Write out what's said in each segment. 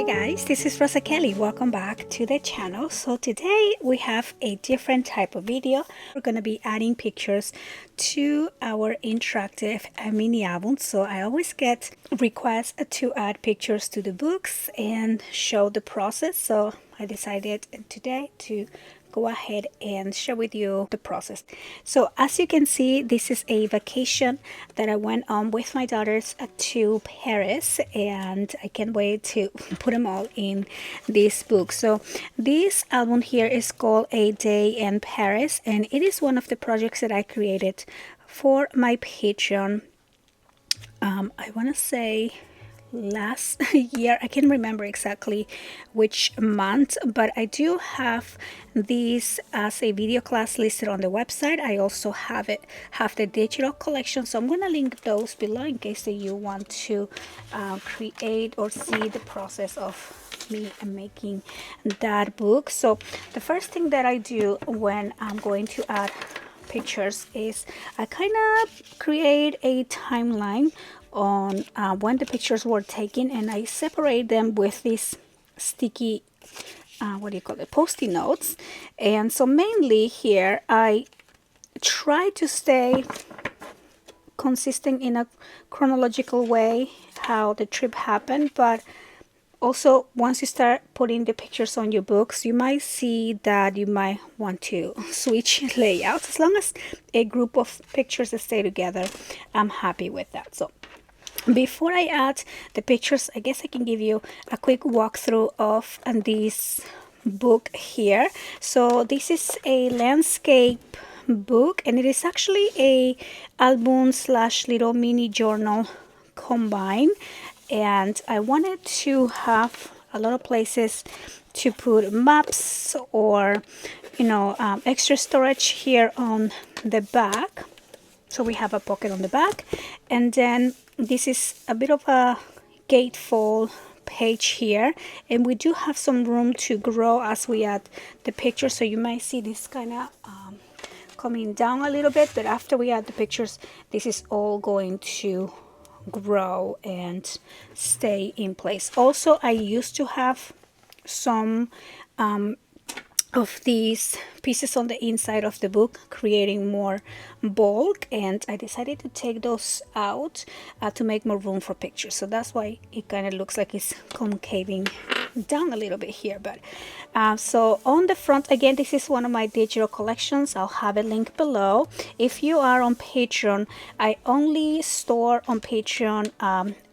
guys, this is Rosa Kelly. Welcome back to the channel. So today we have a different type of video. We're going to be adding pictures to our interactive mini album. So I always get requests to add pictures to the books and show the process. So I decided today to go ahead and share with you the process. So as you can see, this is a vacation that I went on with my daughters to Paris, and I can't wait to put them all in this book. So this album here is called A Day in Paris, and it is one of the projects that I created for my Patreon. I want to say last year. I can't remember exactly which month, but I do have these as a video class listed on the website. I also have the digital collection, so I'm going to link those below in case that you want to create or see the process of me making that book. So the first thing that I do when I'm going to add pictures is I kind of create a timeline on when the pictures were taken, and I separate them with these sticky post-it notes. And so mainly here I try to stay consistent in a chronological way how the trip happened, but also once you start putting the pictures on your books, you might see that you might want to switch layouts. As long as a group of pictures stay together, I'm happy with that. So before I add the pictures, I guess I can give you a quick walkthrough of this book here. So this is a landscape book, and it is actually a album / little mini journal combined, and I wanted to have a lot of places to put maps or extra storage here on the back. So we have a pocket on the back, and then this is a bit of a gatefold page here, and we do have some room to grow as we add the pictures. So you might see this kind of coming down a little bit, but after we add the pictures, this is all going to grow and stay in place. Also, I used to have some of these pieces on the inside of the book, creating more bulk, and I decided to take those out to make more room for pictures. So that's why it kind of looks like it's concaving down a little bit here. But so on the front, again, this is one of my digital collections. I'll have a link below. If you are on Patreon, I only store on Patreon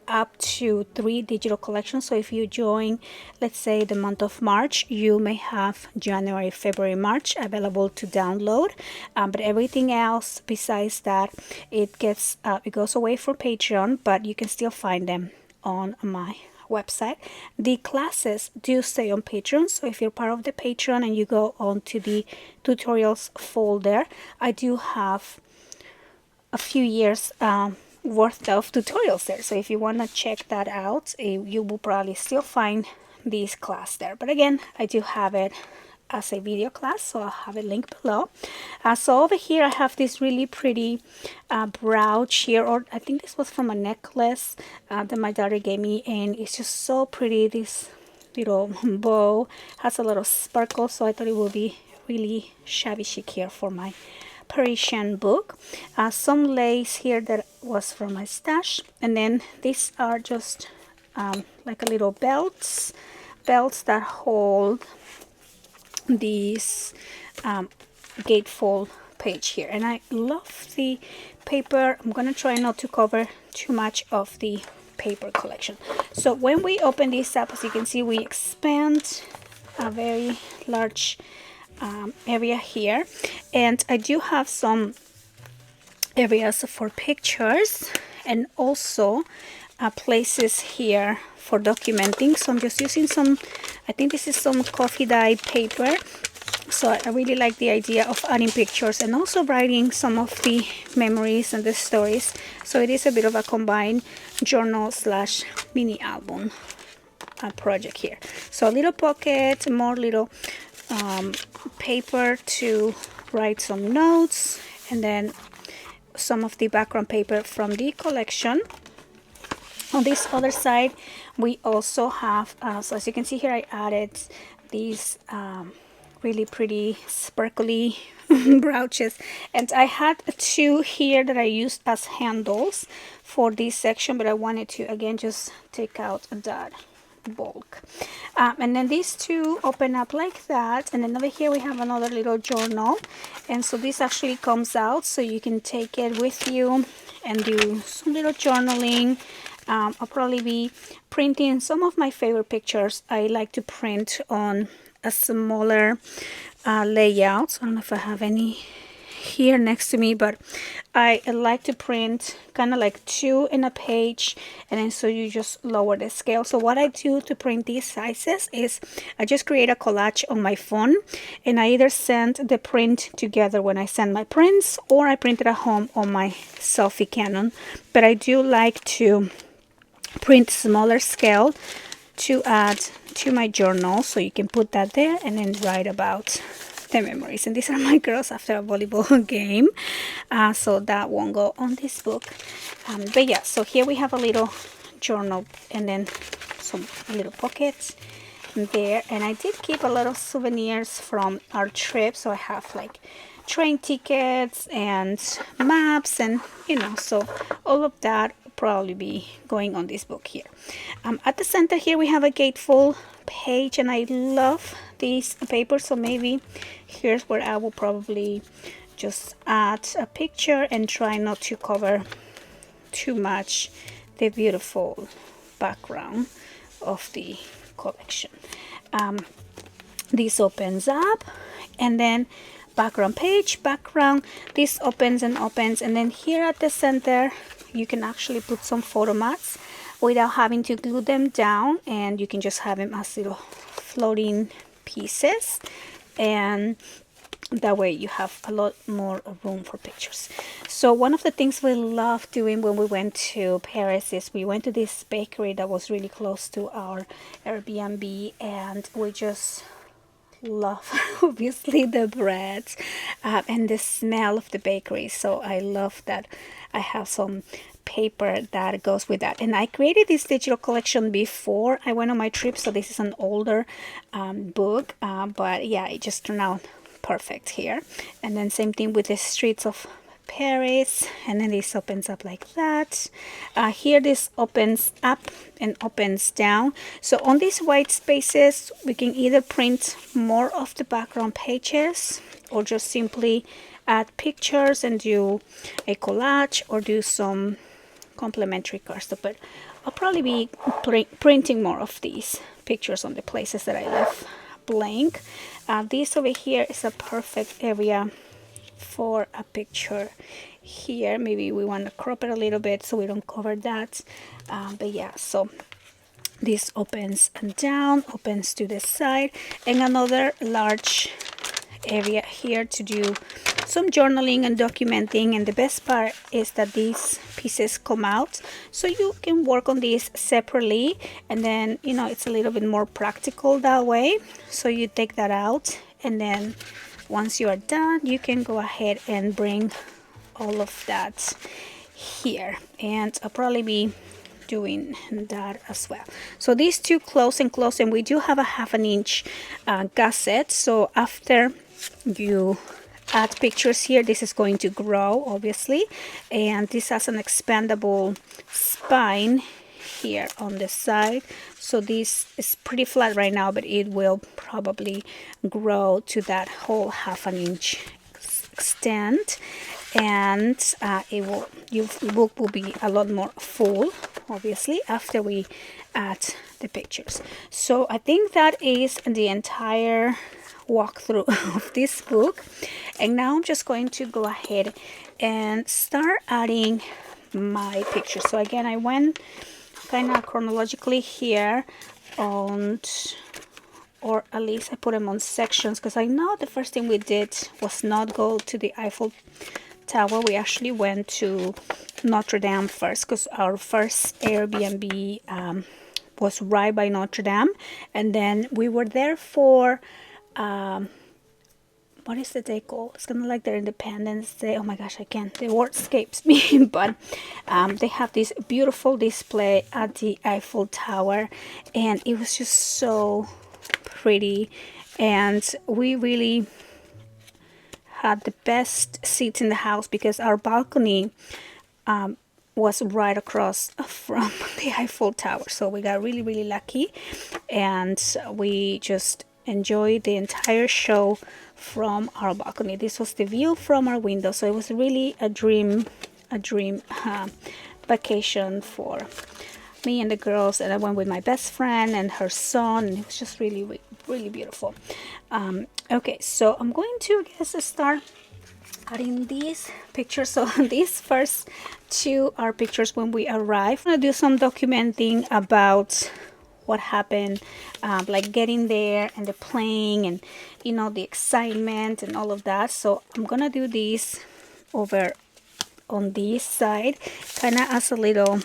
up to 3 digital collections. So if you join, let's say, the month of March, you may have January, February, March available to download, but everything else besides that, it goes away from Patreon, but you can still find them on my website. The classes do stay on Patreon, so if you're part of the Patreon and you go on to the tutorials folder, I do have a few years worth of tutorials there. So if you want to check that out, you will probably still find this class there. But again, I do have it as a video class, so I'll have a link below. So over here I have this really pretty brooch here, or I think this was from a necklace that my daughter gave me, and it's just so pretty. This little bow has a lot of sparkles, so I thought it would be really shabby chic here for my Parisian book. Some lace here that was from my stash, and then these are just like a little belts that hold these gatefold page here. And I love the paper. I'm gonna try not to cover too much of the paper collection. So when we open this up, as you can see, we expand a very large area here, and I do have some areas for pictures and also places here for documenting. So I'm just using some, I think this is some coffee dyed paper. So I really like the idea of adding pictures and also writing some of the memories and the stories. So it is a bit of a combined journal / mini album project here. So a little pocket, more little paper to write some notes, and then some of the background paper from the collection. On this other side, we also have, so as you can see here, I added these really pretty sparkly brooches, and I had two here that I used as handles for this section, but I wanted to again just take out that bulk. And then these two open up like that, and then over here we have another little journal, and so this actually comes out so you can take it with you and do some little journaling. I'll probably be printing some of my favorite pictures. I like to print on a smaller layout. So I don't know if I have any here next to me, but I like to print kind of like 2 in a page, and then so you just lower the scale. So what I do to print these sizes is I just create a collage on my phone, and I either send the print together when I send my prints, or I print it at home on my selfie Canon. But I do like to print smaller scale to add to my journal, so you can put that there and then write about the memories. And these are my girls after a volleyball game, so that won't go on this book. But yeah, so here we have a little journal, and then some little pockets there, and I did keep a lot of souvenirs from our trip. So I have like train tickets and maps, and you know, so all of that probably be going on this book here. At the center here we have a gatefold page, and I love these papers, so maybe here's where I will probably just add a picture and try not to cover too much the beautiful background of the collection. This opens up, and then background page, background, this opens and opens, and then here at the center you can actually put some photo mats without having to glue them down, and you can just have them as little floating pieces, and that way you have a lot more room for pictures. So one of the things we loved doing when we went to Paris is we went to this bakery that was really close to our Airbnb, and we just love obviously the breads and the smell of the bakery. So I love that I have some paper that goes with that, and I created this digital collection before I went on my trip, so this is an older book, but yeah, it just turned out perfect here. And then same thing with the streets of Paris, and then this opens up like that. Here this opens up and opens down, so on these white spaces we can either print more of the background pages, or just simply add pictures and do a collage, or do some complementary cards. But I'll probably be printing more of these pictures on the places that I left blank. This over here is a perfect area for a picture here. Maybe we want to crop it a little bit so we don't cover that, but yeah, so this opens and down, opens to the side, and another large area here to do some journaling and documenting. And the best part is that these pieces come out, so you can work on these separately, and then you know, it's a little bit more practical that way. So you take that out, and then once you are done, you can go ahead and bring all of that here, and I'll probably be doing that as well. So these two close and close, and we do have a 1/2 inch gusset, so after you add pictures here, this is going to grow obviously, and this has an expandable spine here on the side, so this is pretty flat right now, but it will probably grow to that whole 1/2 inch extent, and it will, your book will be a lot more full obviously after we add the pictures. So I think that is the entire walkthrough of this book, and now I'm just going to go ahead and start adding my pictures. So again, I went kind of chronologically here on, or at least I put them on sections, because I know the first thing we did was not go to the Eiffel Tower. We actually went to Notre Dame first, because our first Airbnb was right by Notre Dame, and then we were there for what is the day called? It's kind of like their Independence Day. Oh my gosh, I can't. The word escapes me. But they have this beautiful display at the Eiffel Tower, and it was just so pretty. And we really had the best seats in the house because our balcony was right across from the Eiffel Tower. So we got really, really lucky, and we just enjoyed the entire show from our balcony. This was the view from our window, so it was really a dream vacation for me and the girls. And I went with my best friend and her son, and it was just really, really beautiful. Okay, so I'm going to start adding these pictures. So these first two are pictures when we arrived. I'm gonna do some documenting about what happened, like getting there and the plane, and you know, the excitement and all of that. So I'm gonna do these over on this side, kind of as a little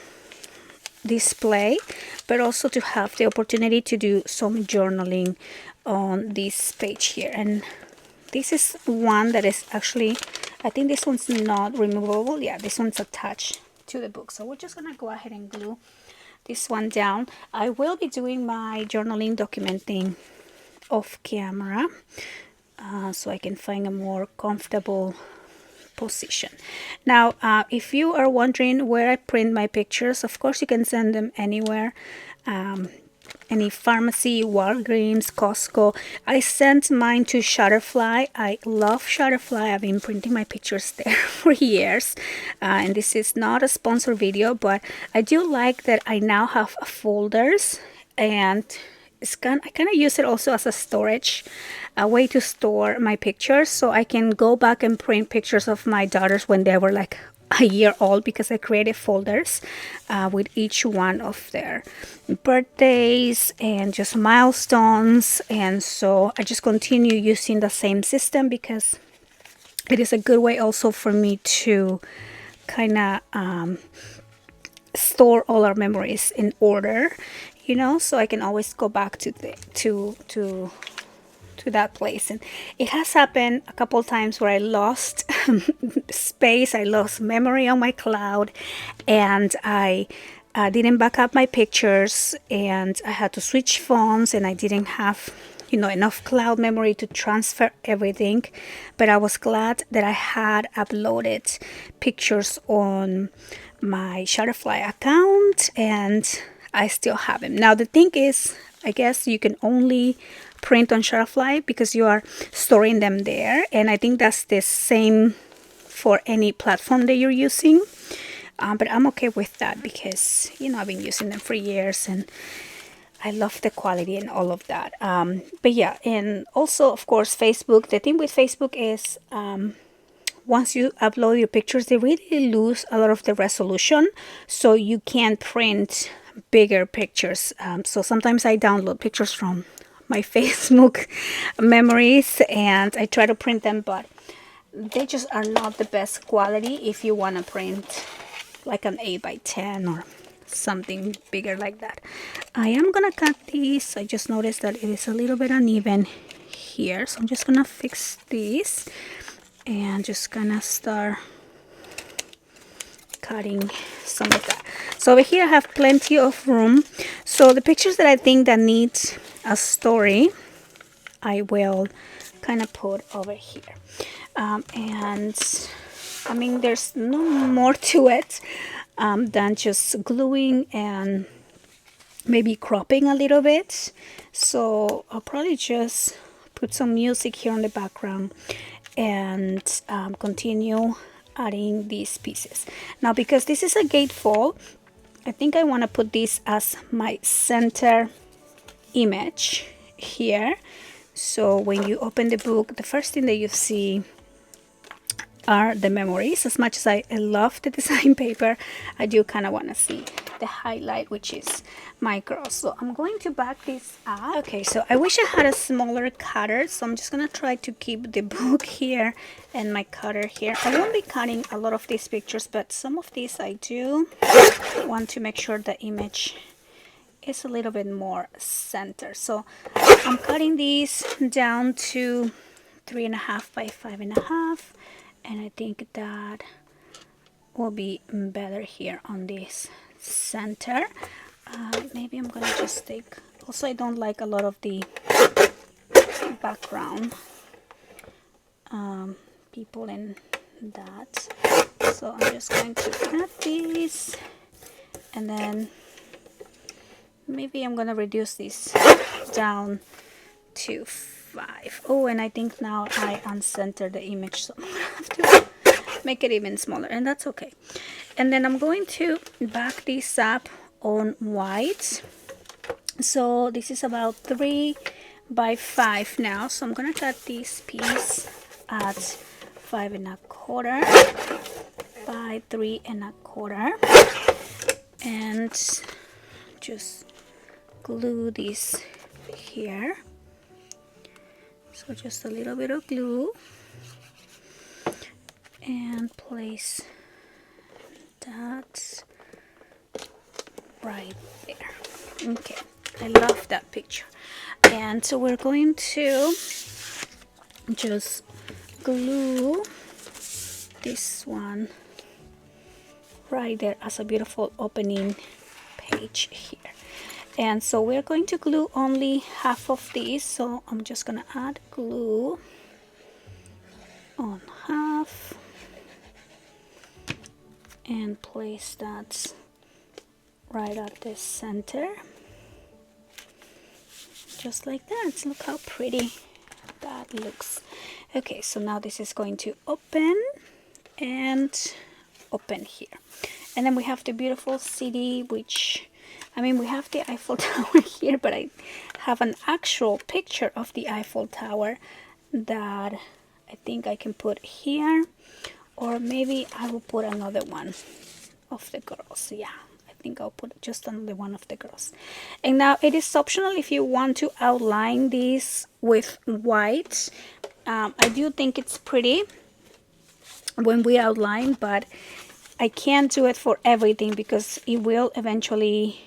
display, but also to have the opportunity to do some journaling on this page here. And this is one that is actually, I think this one's not removable. Yeah, this one's attached to the book. So we're just gonna go ahead and glue this one down. I will be doing my journaling documenting off camera, so I can find a more comfortable position. Now, if you are wondering where I print my pictures, of course you can send them anywhere. Any pharmacy, Walgreens, Costco. I sent mine to Shutterfly. I love Shutterfly. I've been printing my pictures there for years. And this is not a sponsored video, but I do like that I now have folders, and I kind of use it also as a storage, a way to store my pictures, so I can go back and print pictures of my daughters when they were like a year old, because I created folders with each one of their birthdays and just milestones. And so I just continue using the same system because it is a good way also for me to kind of store all our memories in order, you know, so I can always go back to that place. And it has happened a couple times where I lost space, I lost memory on my cloud, and I didn't back up my pictures, and I had to switch phones, and I didn't have, you know, enough cloud memory to transfer everything. But I was glad that I had uploaded pictures on my Shutterfly account, and I still have them. Now the thing is, I guess you can only print on Shutterfly because you are storing them there, and I think that's the same for any platform that you're using. But I'm okay with that because, you know, I've been using them for years and I love the quality and all of that. But yeah, and also of course Facebook. The thing with Facebook is once you upload your pictures, they really lose a lot of the resolution, so you can't print bigger pictures. So sometimes I download pictures from my Facebook memories and I try to print them, but they just are not the best quality if you want to print like an 8x10 or something bigger like that. I am gonna cut these. I just noticed that it is a little bit uneven here, so I'm just gonna fix these and just gonna start cutting some of that. So over here I have plenty of room, so the pictures that I think that need a story I will kind of put over here. And I mean, there's no more to it than just gluing and maybe cropping a little bit. So I'll probably just put some music here in the background and continue adding these pieces. Now, because this is a gatefold, I think I want to put this as my center image here. So when you open the book, the first thing that you see are the memories. As much as I love the design paper, I do kind of want to see the highlight, which is my girls. So I'm going to back this up. Okay, so I wish I had a smaller cutter, so I'm just gonna try to keep the book here and my cutter here. I won't be cutting a lot of these pictures, but some of these I do want to make sure the image is a little bit more center. So I'm cutting these down to 3.5 by 5.5, and I think that will be better here on this center. Maybe I'm gonna just take, also I don't like a lot of the background people in that, so I'm just going to add these, and then maybe I'm gonna reduce this down to 5. Oh, and I think now I uncentered the image, so I'm gonna have to make it even smaller, and that's okay. And then I'm going to back this up on white. So this is about 3 by 5 now, so I'm gonna cut this piece at 5.25 by 3.25, and just glue this here. So just a little bit of glue, and place that right there. Okay, I love that picture. And so we're going to just glue this one right there as a beautiful opening page here. And so we're going to glue only half of these, so I'm just gonna add glue on half and place that right at the center, just like that. Look how pretty that looks. Okay, so now this is going to open and open here, and then we have the beautiful city, which, I mean, we have the Eiffel Tower here, but I have an actual picture of the Eiffel Tower that I think I can put here, or maybe I will put another one of the girls. Yeah, I think I'll put just another one of the girls. And now it is optional if you want to outline these with white. I do think it's pretty when we outline, but I can't do it for everything because it will eventually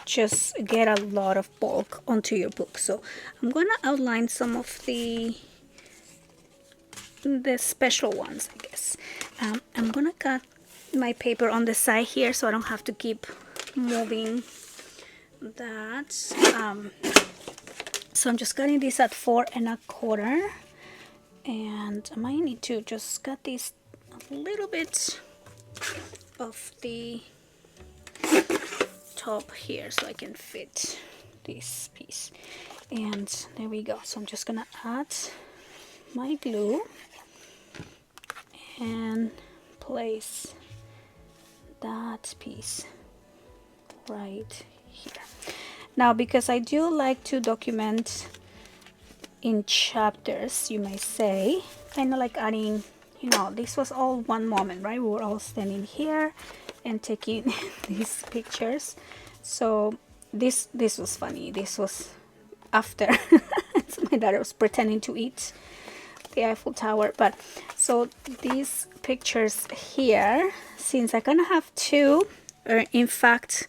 just get a lot of bulk onto your book. So I'm going to outline some of the special ones, I guess. I'm going to cut my paper on the side here so I don't have to keep moving that. So I'm just cutting this at 4.25, and I might need to just cut this a little bit of the top here so I can fit this piece. And there we go. So I'm just gonna add my glue and place that piece right here. Now, because I do like to document in chapters, you may say, kind of like adding, you know, this was all one moment, right? We were all standing here and taking these pictures. So this was funny. This was after so my daughter was pretending to eat the Eiffel Tower. But so these pictures here, since I'm gonna have 2, or in fact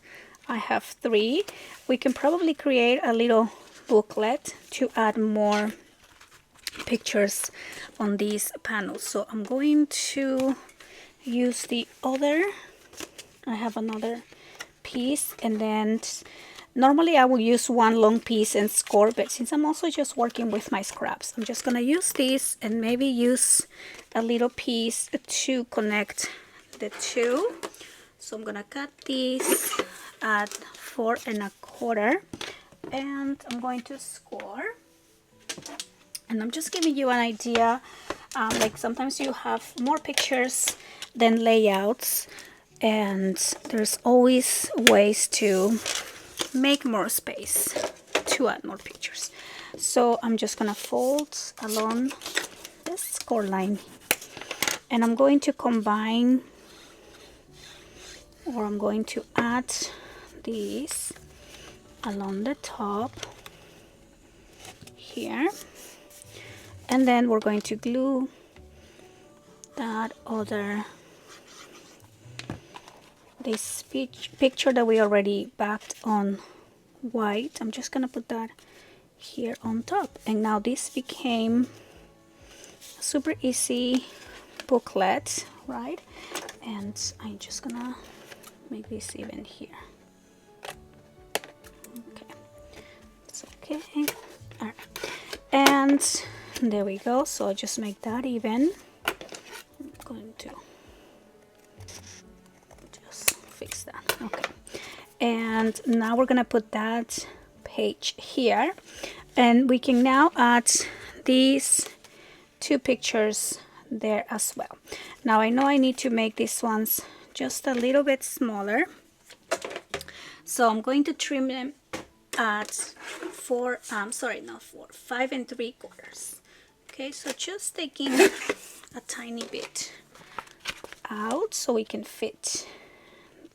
I have 3, we can probably create a little booklet to add more pictures on these panels. So I'm going to use the other, I have another piece, and then normally I will use one long piece and score, but since I'm also just working with my scraps, I'm just gonna use this and maybe use a little piece to connect the two. So I'm gonna cut this at 4.25, and I'm going to score. And I'm just giving you an idea, like sometimes you have more pictures than layouts, and there's always ways to make more space to add more pictures. So I'm just gonna fold along this score line, and I'm going to combine, or I'm going to add these along the top here, and then we're going to glue that other, this picture that we already backed on white. I'm just gonna put that here on top, and now this became super easy booklet, right? And I'm just gonna make this even here. Okay, it's okay. All right, and there we go. So I just make that even. I'm going to just fix that. Okay, and now we're gonna put that page here, and we can now add these two pictures there as well. Now I know I need to make these ones just a little bit smaller, so I'm going to trim them at 5 3/4. Okay, so just taking a tiny bit out so we can fit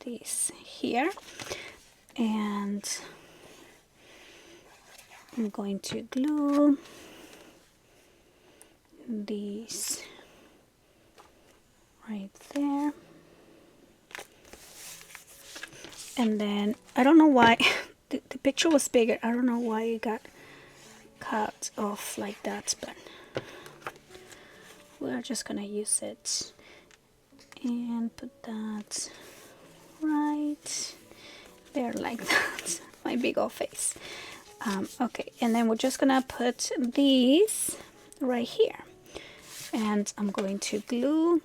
these here, and I'm going to glue these right there. And then I don't know why the picture was bigger. I don't know why it got cut off like that, but we're just gonna use it and put that right there like that. My big old face. Okay, and then we're just gonna put these right here, and I'm going to glue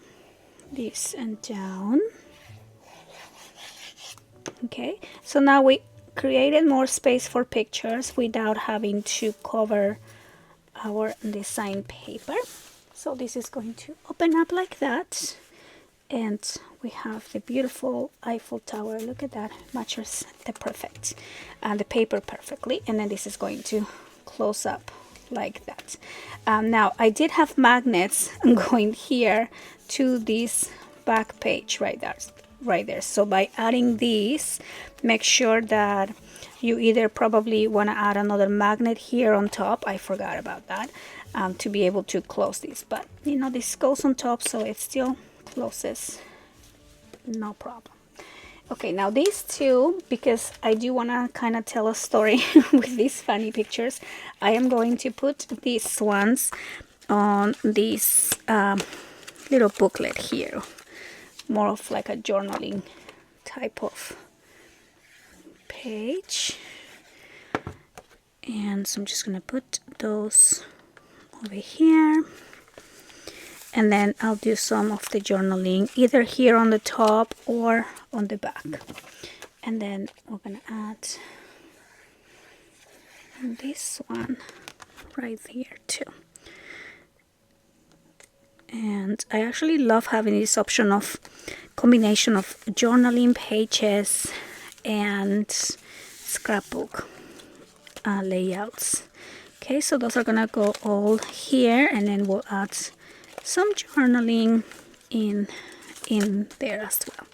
this and down. Okay, so now we created more space for pictures without having to cover our design paper. So this is going to open up like that, and we have the beautiful Eiffel Tower. Look at that, matches the perfect the paper perfectly. And then this is going to close up like that. Now I did have magnets going here to this back page right there. So by adding these, make sure that you either probably want to add another magnet here on top. I forgot about that, to be able to close this, but you know, this goes on top, so it still closes, no problem. Okay, now these two, because I do want to kind of tell a story with these funny pictures, I am going to put these ones on this little booklet here, more of like a journaling type of page. And so I'm just gonna put those over here, and then I'll do some of the journaling either here on the top or on the back. And then we're gonna add this one right here too. And I actually love having this option of combination of journaling pages and scrapbook layouts. Okay, so those are gonna go all here, and then we'll add some journaling in there as well.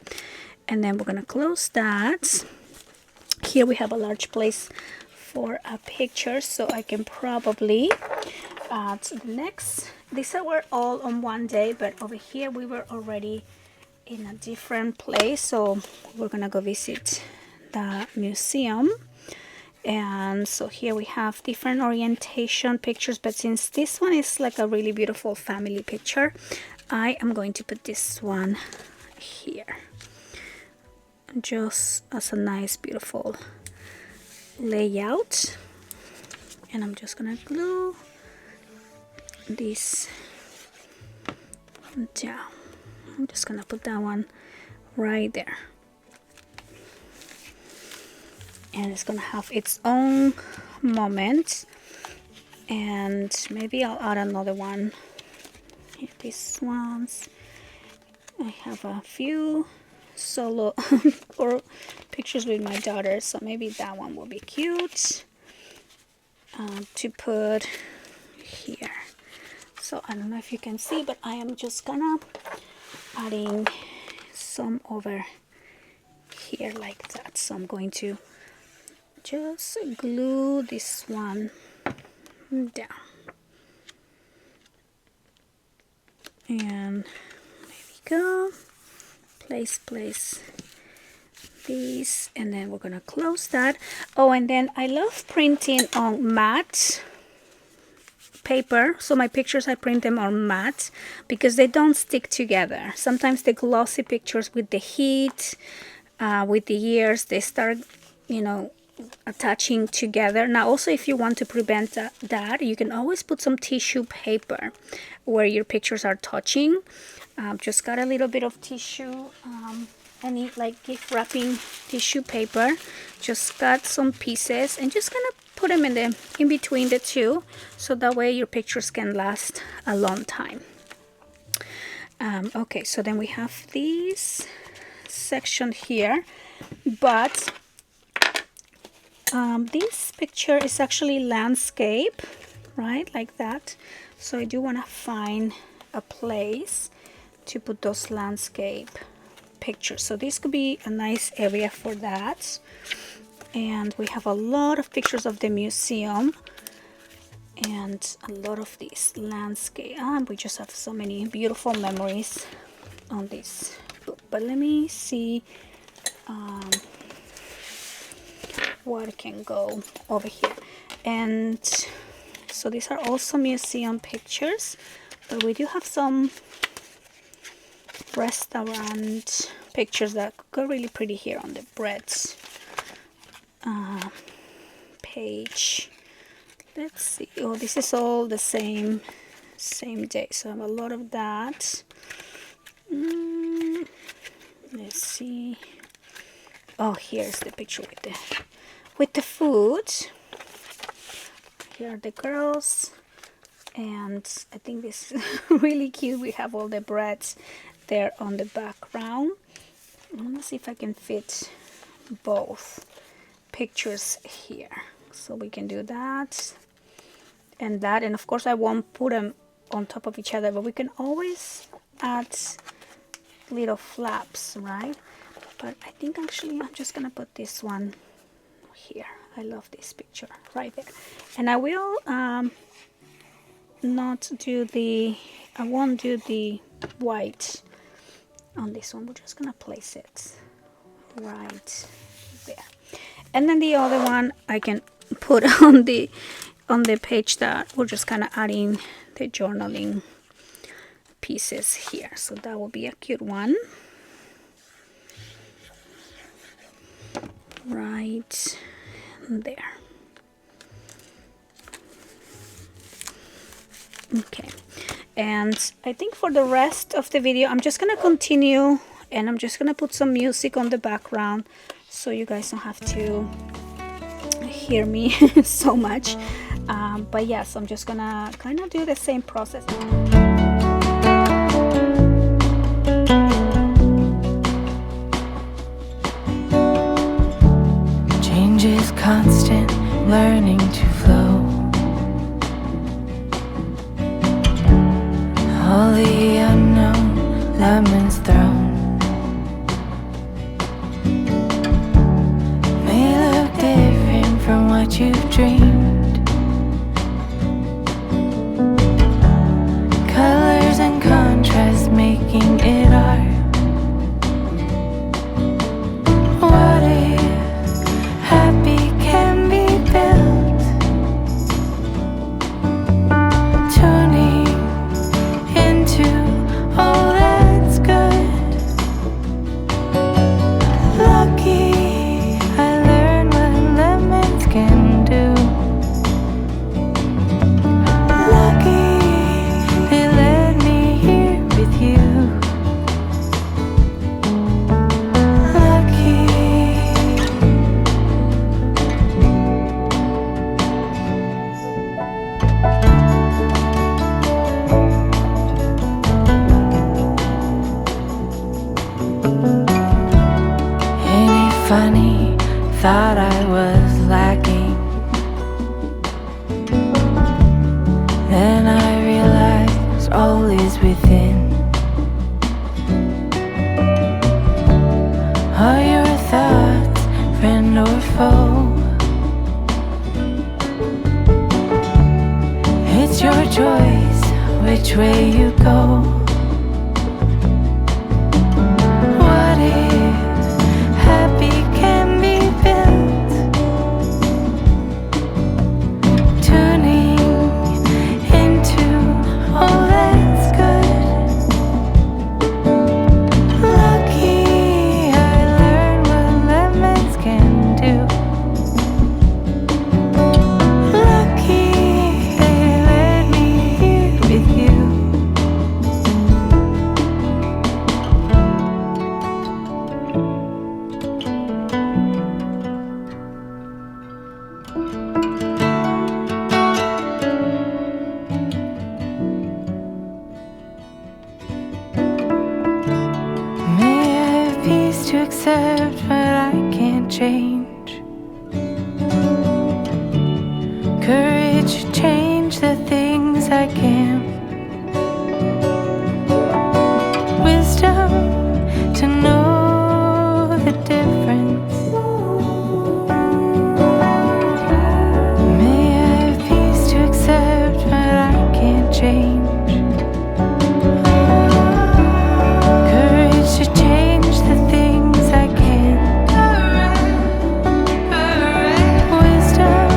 And then we're gonna close that. Here we have a large place for a picture, so I can probably add the next. These were all on one day, but over here we were already in a different place, so we're gonna go visit the museum. And so here we have different orientation pictures, but since this one is like a really beautiful family picture, I am going to put this one here just as a nice beautiful layout. And I'm just gonna glue this down. I'm just gonna put that one right there, and it's gonna have its own moment. And maybe I'll add another one here. These ones, I have a few solo or pictures with my daughter, so maybe that one will be cute to put here. So I don't know if you can see, but I am just gonna adding some over here like that. So I'm going to just glue this one down, and there we go. Place these, and then we're gonna close that. Oh, and then I love printing on matte paper. So my pictures, I print them on matte because they don't stick together. Sometimes the glossy pictures, with the heat, with the years, they start, you know, attaching together. Now also, if you want to prevent that, you can always put some tissue paper where your pictures are touching. Just got a little bit of tissue, any like gift wrapping tissue paper, just got some pieces and just gonna put them in between the two, so that way your pictures can last a long time. Okay, so then we have this section here, but this picture is actually landscape, right, like that. So I do want to find a place to put those landscape pictures. So this could be a nice area for that. And we have a lot of pictures of the museum and a lot of these landscape. We just have so many beautiful memories on this book. But let me see what can go over here. And so these are also museum pictures, but we do have some restaurant pictures that go really pretty here on the breads page. Let's see. Oh, this is all the same day, so I have a lot of that. Let's see. Oh, here's the picture with the food. Here are the girls, and I think this is really cute. We have all the breads there on the background. Let me see if I can fit both pictures here. So we can do that and that, and of course I won't put them on top of each other, but we can always add little flaps, right? But I think actually I'm just gonna put this one here. I love this picture right there. And I will not do the, I won't do the white on this one. We're just gonna place it right there. And then the other one I can put on the page that we're just kind of adding the journaling pieces here. So that will be a cute one. Right there. Okay, and I think for the rest of the video I'm just gonna continue, and I'm just gonna put some music on the background so you guys don't have to hear me so much, but yes, I'm just gonna kind of do the same process. Change is constant, learning to flow. All the unknown, lemons thrown. May look different from what you've dreamed. Colors and contrast making it art. What if happy can be built? Tuning into all that's good. Lucky I learned what lemons can do. Lucky they let me here with you. Lucky. Ain't it funny? Thought I was lacking. Then I realized all is within. Are your thoughts friend or foe? It's your choice which way you go. What if happy can be built? Tuning to accept what I can't change. Courage to change the things I can't. Wisdom to know the difference. May I have peace to accept what I can't change. Courage to change the things I can't. Wisdom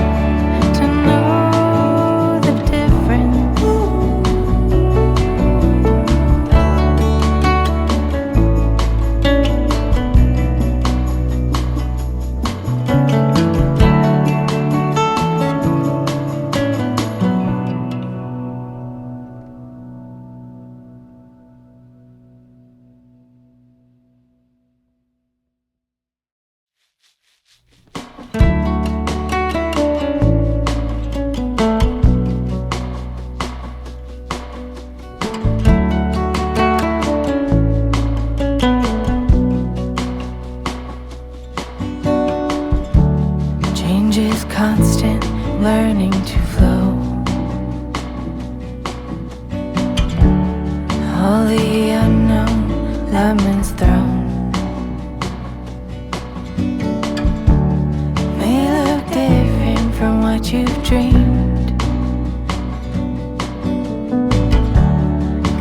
to know the difference. Change is constant, learning to flow. All the unknown, lemons thrown. May look different from what you've dreamed.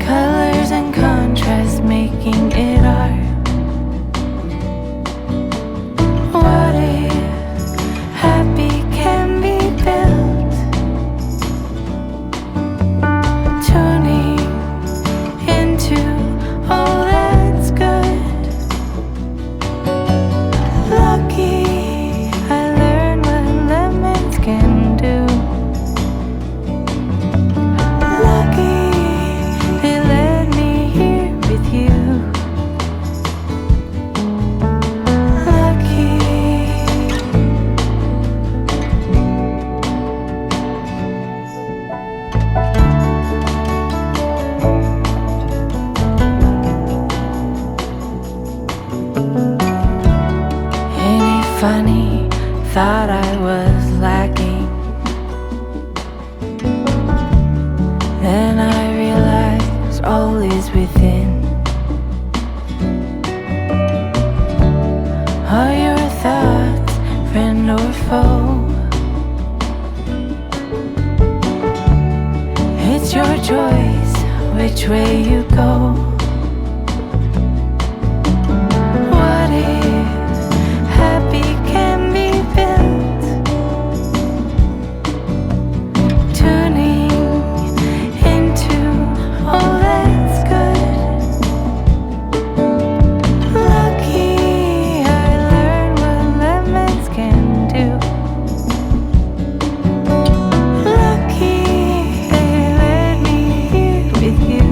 Colors and contrast making it art. What if happy can be built? Tuning into all that's good. Lucky I learned what lemons can do. Lucky they let me here with you. Lucky. Ain't it funny? Thought I was lacking. Then I realized all is within. Are your thoughts friend or foe? It's your choice which way you go. What if happy can be built? Tuning into all that's good. Lucky I learned what lemons can do. Lucky they let me here with you.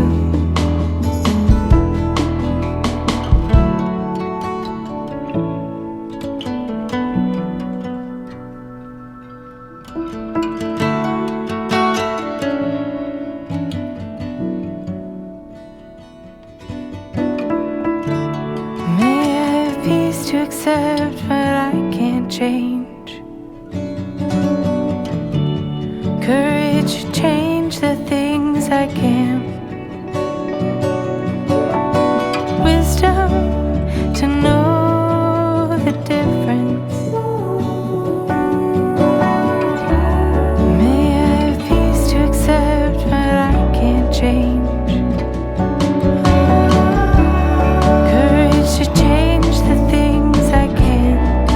May I have peace to accept what I can't change. Courage to change the things I can't. Wisdom to know the difference. May I have peace to accept what I can't change. Courage to change the things I can't.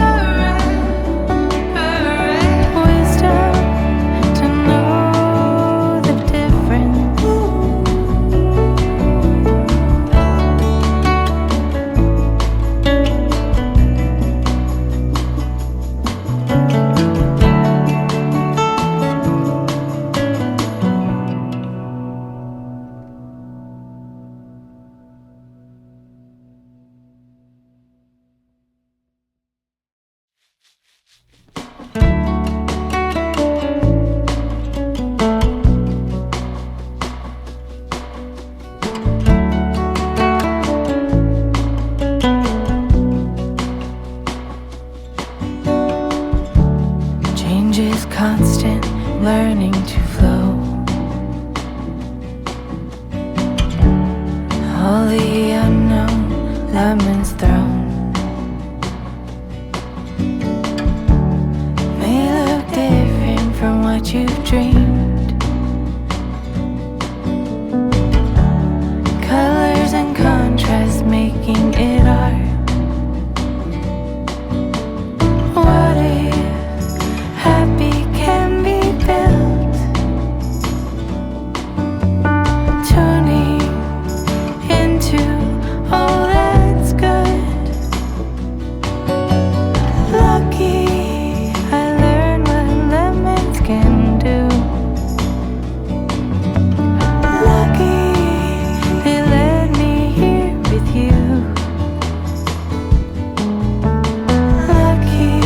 what you've dreamed. Colors and contrast making it art. What if happy can be built? Tuning into all that's good. Lucky I learned what lemons can do. Lucky they let me here with you. Lucky.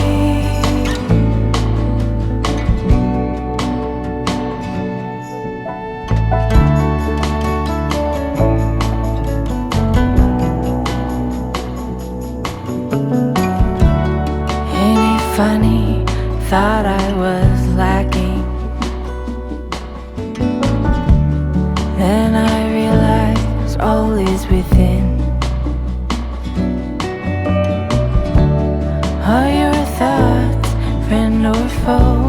Ain't it funny? Thought I was lacking. Then I realized all is within. Are your thoughts friend or foe?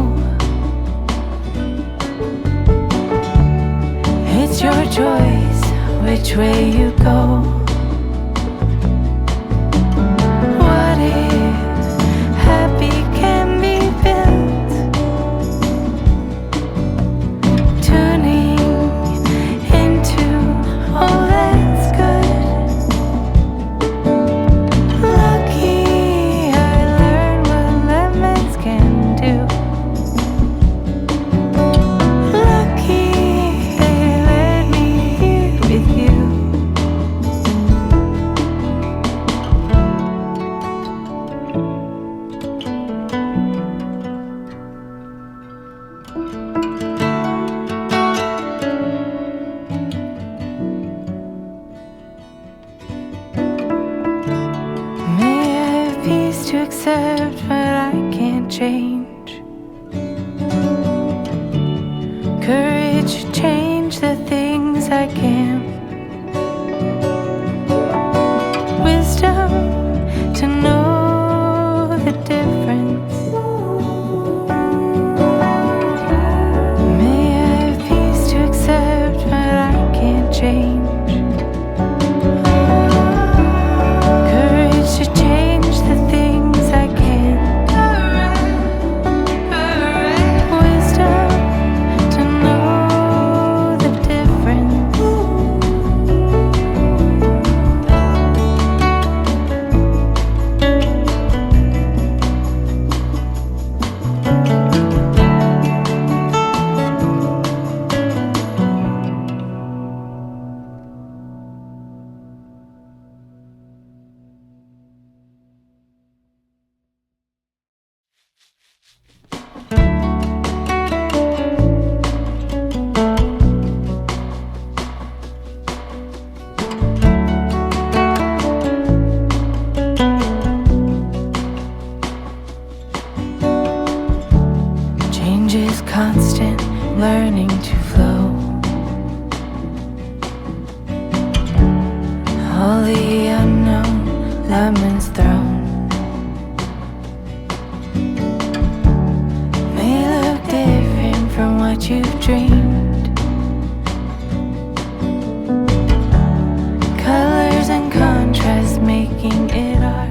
It's your choice which way you go. What if happy can be built? Tuning into all that's good. Lucky I learned what lemons can do. Lucky they let me here with you. May I have peace to accept what I can't change. Courage to change the things I can. Wisdom to know the difference. May I have peace to accept what I can't change. Courage to change the things I can. Wisdom to know the difference. Change is constant, learning to flow. All the unknown, lemons thrown. May look different from what you've dreamed. Colors and contrast making it art.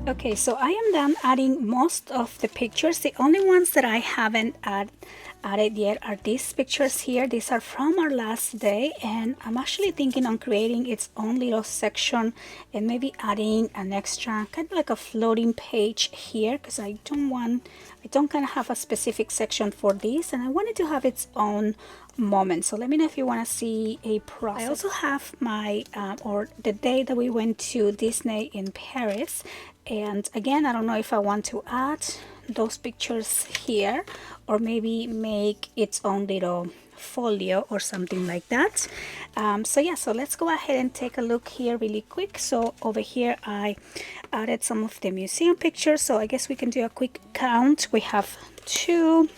Okay, so I am done adding most of the pictures. The only ones that I haven't added yet are these pictures here. These are from our last day, and I'm actually thinking on creating its own little section and maybe adding an extra kind of like a floating page here, because I don't kind of have a specific section for this, and I wanted to have its own moment. So let me know if you want to see a process. I also have my or the day that we went to Disney in Paris, and again, I don't know if I want to add those pictures here or maybe make its own little folio or something like that. So yeah, so let's go ahead and take a look here really quick. So over here I added some of the museum pictures, so I guess we can do a quick count. We have two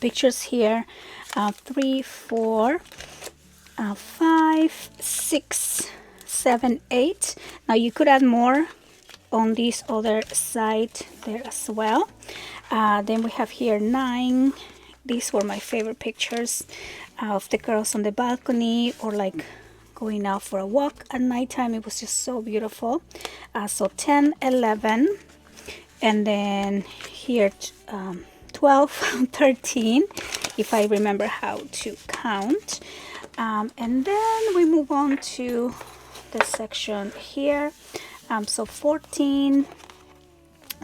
pictures here, 3, 4, 5, 6, 7, 8. Now you could add more on this other side there as well. Then we have here 9 these were my favorite pictures of the girls on the balcony, or like going out for a walk at nighttime. It was just so beautiful. So 10, 11, and then here 12, 13, if I remember how to count. And then we move on to the section here. So 14,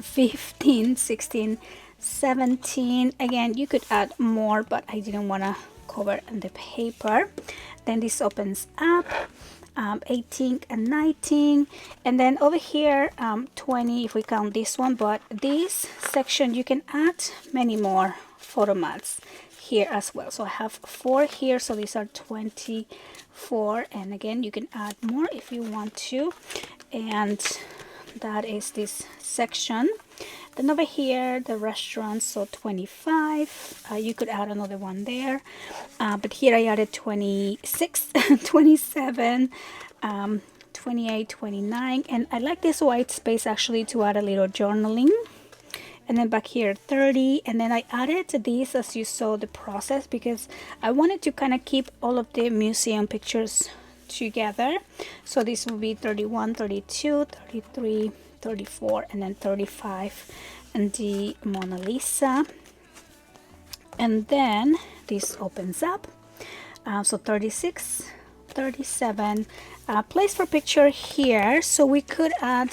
15, 16, 17. Again, you could add more, but I didn't want to cover the paper. Then this opens up. 18 and 19, and then over here 20 if we count this one, but this section you can add many more photo mats here as well. So I have 4 here, so these are 24, and again you can add more if you want to, and that is this section. Then over here the restaurants, so 25, you could add another one there, but here I added 26, 27, 28, 29, and I like this white space actually to add a little journaling. And then back here 30, and then I added these as you saw the process, because I wanted to kind of keep all of the museum pictures together. So this will be 31, 32, 33, 34, and then 35, and the Mona Lisa. And then this opens up, so 36, 37, place for picture here. So we could add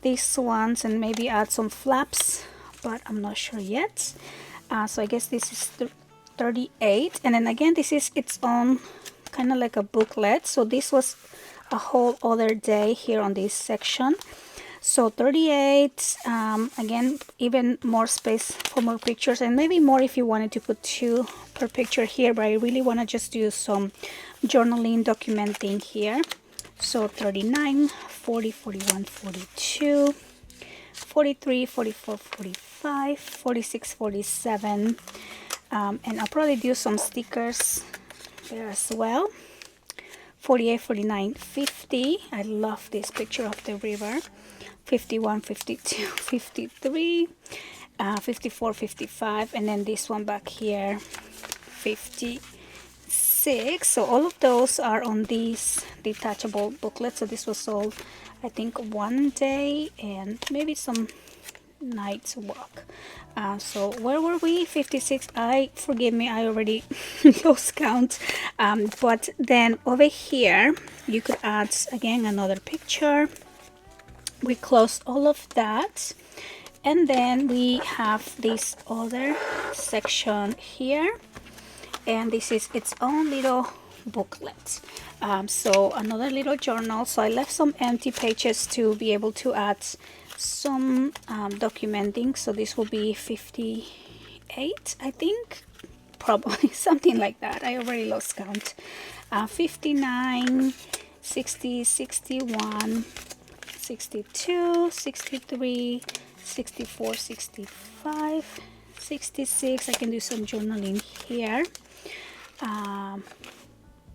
these ones and maybe add some flaps, but I'm not sure yet. So I guess this is 38, and then again this is its own kind of like a booklet, so this was a whole other day here on this section. So 38, again even more space for more pictures, and maybe more if you wanted to put 2 per picture here, but I really want to just do some journaling, documenting here. So 39, 40, 41, 42, 43, 44, 45, 46, 47, and I'll probably do some stickers there as well. 48, 49, 50. I love this picture of the river. 51, 52, 53, 54, 55, and then this one back here 56. So all of those are on these detachable booklets. So this was all, I think, one day and maybe some night's walk. So where were we? 56. Forgive me, I already lost count. But then over here you could add again another picture. We close all of that, and then we have this other section here, and this is its own little booklet. So another little journal. So I left some empty pages to be able to add some documenting. So this will be 58, I think, probably something like that. I already lost count. 59, 60, 61, 62, 63, 64, 65, 66. I can do some journaling here.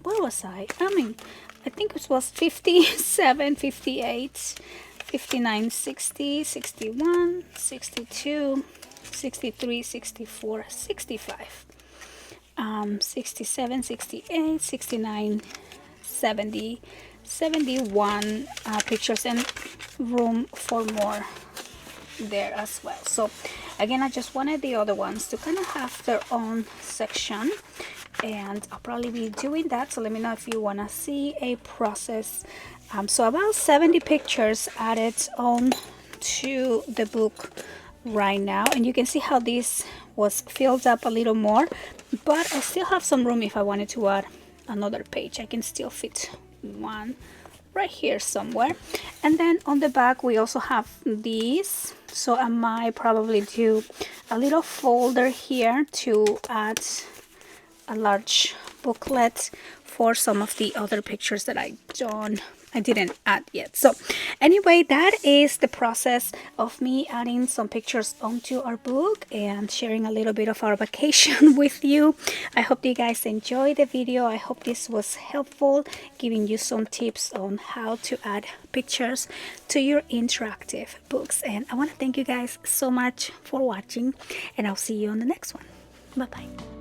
Where was I? I think it was 57, 58, 59, 60, 61, 62, 63, 64, 65, 67, 68, 69, 70, 71 pictures, and room for more there as well. So again, I just wanted the other ones to kind of have their own section, and I'll probably be doing that. So let me know if you want to see a process. So about 70 pictures added on to the book right now, and you can see how this was filled up a little more, but I still have some room if I wanted to add another page. I can still fit one right here somewhere. And then on the back we also have these, so I might probably do a little folder here to add a large booklet for some of the other pictures that I didn't add yet. So anyway, that is the process of me adding some pictures onto our book and sharing a little bit of our vacation with you. I hope you guys enjoyed the video. I hope this was helpful, giving you some tips on how to add pictures to your interactive books. And I want to thank you guys so much for watching, and I'll see you on the next one. Bye-bye.